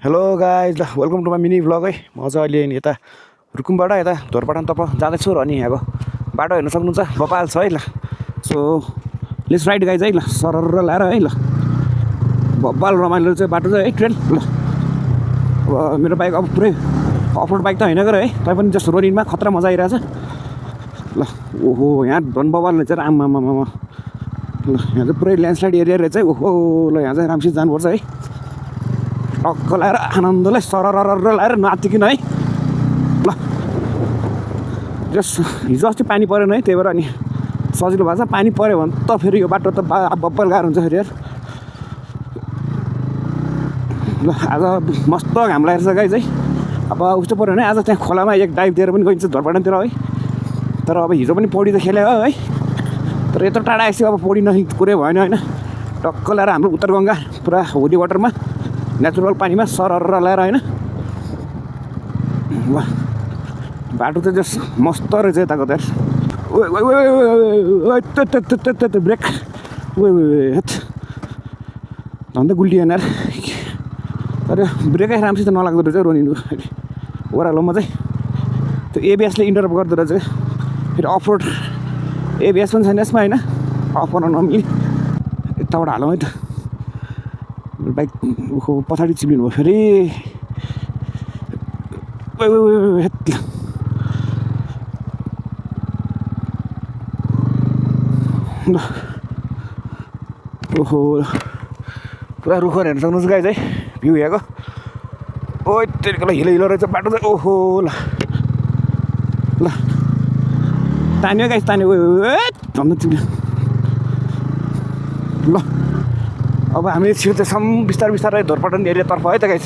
Hello guys, ल welcome to my mini vlog है। म चाहिँ अहिले यता रुकुमबाट यता धोरपाटनतर्फ जाँदैछु र अनि यहाँको बाटो हेर्न सक्नुहुन्छ, बपाल छ है। ल सो लेट्स राइड गाइज है। ल सरर लाएर है। ल बब्बाल रमाइलो चाहिँ बाटो चाहिँ है, ट्रेन। ल अब मेरो बाइक अब पुरै अफरोड बाइक त होइन गर है, तैपनि जस्तो रोडिङमा खतरा मजा आइरहेछ। ल ओहो, यहाँ धन बबाल चाहिँ आमामा। ल यहाँ चाहिँ पुरै ल्यान्डस्लाइड एरिया रहेछ है। ओहो, ल यहाँ चाहिँ राम्रोसित जानुपर्छ है। टक्क लाएर आनन्दले सरर लाएर नातिकिन है। ल जस हिजो अस्ति पानी परेन है, त्यही भएर अनि सजिलो भएको छ। पानी पऱ्यो भने त फेरि यो बाटो त बब्बल गाह्रो हुन्छ फेरि यार। ल आज मस्त घाम लागेको छ गाइज है। अब उस्तो पऱ्यो भने आज त्यहाँ खोलामा एक डाइभ दिएर पनि गइन्छ धोरपाटनतिर है। तर अब हिजो पनि पौडी त खेल्यो है, तर यत्रो टाढा आएपछि अब पौडी कुरै भएन होइन। टक्क लाएर हाम्रो उत्तर गङ्गा पुरा होली वाटरमा नेचुरल पानीमा सरर लाएर होइन। बाटो चाहिँ जस मस्त रहेछ यताको त। ब्रेक झन् त गुल्टिएन यार। तर ब्रेकै राम्रोसित नलाग्दो रहेछ रोनिनु ओह्रालोमा चाहिँ। त्यो एबिएसले इन्टरप्ट गर्दो रहेछ क्या। फेरि अफरोड एबिएस पनि छैन यसमा होइन, अफ गर्न नमिली। यताबाट हालौँ है त बाइक। ओहो, पछाडि चिप्लिनु भयो फेरि। ओहो, पुरा रुखहरू हेर्न सक्नुहुन्छ गाइज है, भ्यू यहाँको। ओ त्यतिको ल हिलो रहेछ बाटो चाहिँ। ओहो ल ल तान्यो गाइज, तान्यो झन् चिप्ल्यो। ल अब हामी छिर्दैछौँ बिस्तारै बिस्तारै धोरपाटन एरियातर्फ है त गाइज।